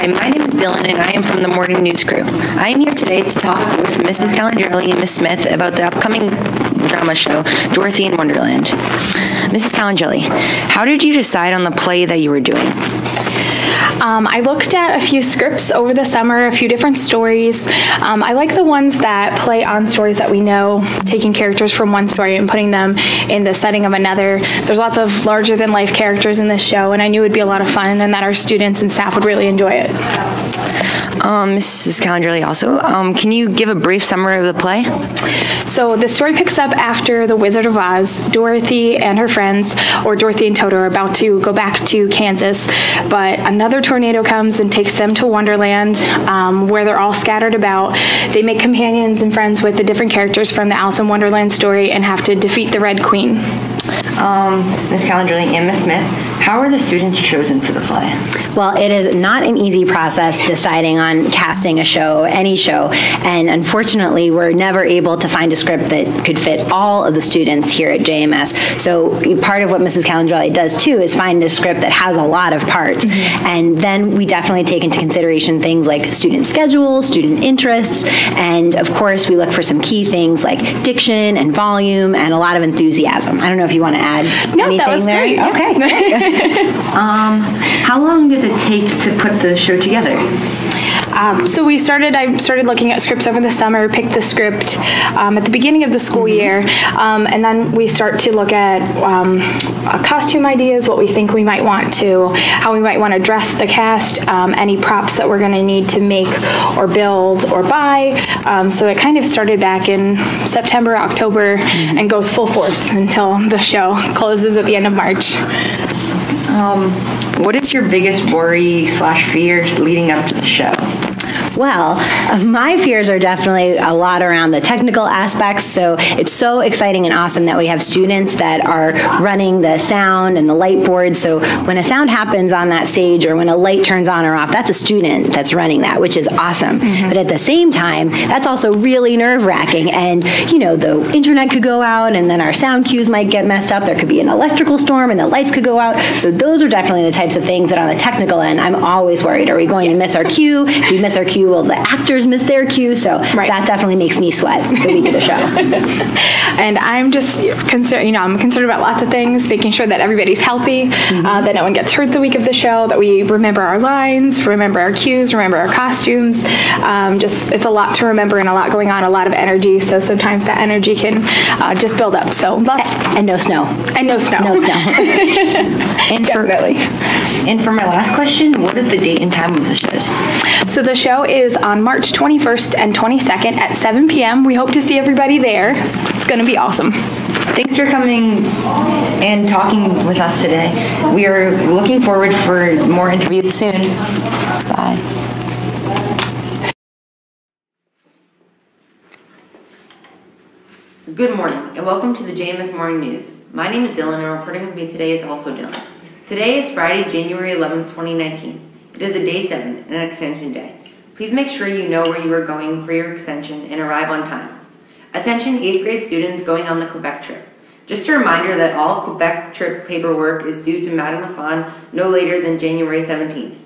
Hi, my name is Dylan, and I am from the Morning News crew. I am here today to talk with Mrs. Calandrelli and Miss Smith about the upcoming drama show, Dorothy in Wonderland. Mrs. Calandrelli, how did you decide on the play that you were doing? I looked at a few scripts over the summer, a few different stories. I like the ones that play on stories that we know, taking characters from one story and putting them in the setting of another. There's lots of larger-than-life characters in this show, and I knew it would be a lot of fun and that our students and staff would really enjoy it. Mrs. Calandrelli also, can you give a brief summary of the play? So the story picks up after The Wizard of Oz. Dorothy and her friends, or Dorothy and Toto, are about to go back to Kansas, but another tornado comes and takes them to Wonderland, where they're all scattered about. They make companions and friends with the different characters from the Alice in Wonderland story and have to defeat the Red Queen. Ms. Calandrelli and Ms. Smith, how are the students chosen for the play? Well, it is not an easy process deciding on casting a show, any show, and unfortunately we're never able to find a script that could fit all of the students here at JMS. So part of what Mrs. Calandrelli does too is find a script that has a lot of parts. And then we definitely take into consideration things like student schedules, student interests, and of course we look for some key things like diction and volume and a lot of enthusiasm. I don't know if you want to add anything that was there? Great. Okay. How long does it take to put the show together? So I started looking at scripts over the summer, picked the script at the beginning of the school year, and then we start to look at costume ideas, what we think we might want to, how we might want to dress the cast, any props that we're going to need to make or build or buy. So it kind of started back in September, October, and goes full force until the show closes at the end of March. What is your biggest worry / fears leading up to the show? Well, my fears are definitely a lot around the technical aspects, so it's so exciting and awesome that we have students that are running the sound and the light board, so when a sound happens on that stage or when a light turns on or off, that's a student that's running that, which is awesome. But at the same time, that's also really nerve-wracking, and you know, the internet could go out and then our sound cues might get messed up, there could be an electrical storm and the lights could go out, so those are definitely the types of things that on the technical end, I'm always worried. Are we going to miss our cue? If we miss our cue, will the actors miss their cue? So that definitely makes me sweat the week of the show. And I'm just concerned, I'm concerned about lots of things, making sure that everybody's healthy, that no one gets hurt the week of the show, that we remember our lines, remember our cues, remember our costumes. It's a lot to remember and a lot going on, a lot of energy. So sometimes that energy can just build up. So lots. And no snow. And no snow. No snow. Definitely. And for my last question, what is the date and time of the shows? So the show is on March 21st and 22nd at 7 p.m. We hope to see everybody there. It's going to be awesome. Thanks for coming and talking with us today. We are looking forward for more interviews soon. Bye. Good morning, and welcome to the JMS Morning News. My name is Dylan, and reporting with me today is also Dylan. Today is Friday, January 11th, 2019. It is a day 7 and an extension day. Please make sure you know where you are going for your extension and arrive on time. Attention 8th grade students going on the Quebec trip. Just a reminder that all Quebec trip paperwork is due to Madame Lafon no later than January 17th.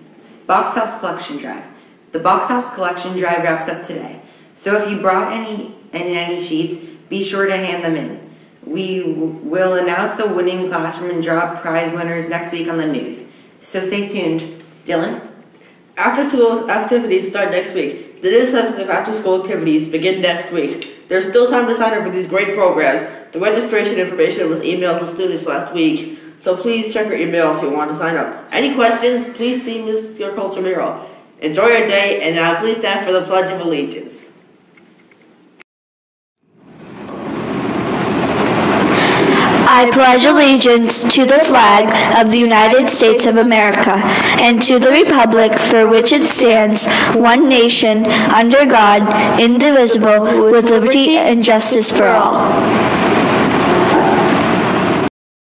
Box Office Collection Drive. The Box Office Collection Drive wraps up today. So if you brought any sheets, be sure to hand them in. We will announce the winning classroom and draw prize winners next week on the news. So stay tuned. Dylan? After-school activities start next week. The new session of after-school activities begin next week. There's still time to sign up for these great programs. The registration information was emailed to students last week, so please check your email if you want to sign up. Any questions, please see Ms. Culture-Miro. Enjoy your day, and now please stand for the Pledge of Allegiance. I pledge allegiance to the flag of the United States of America and to the republic for which it stands, one nation, under God, indivisible, with liberty and justice for all.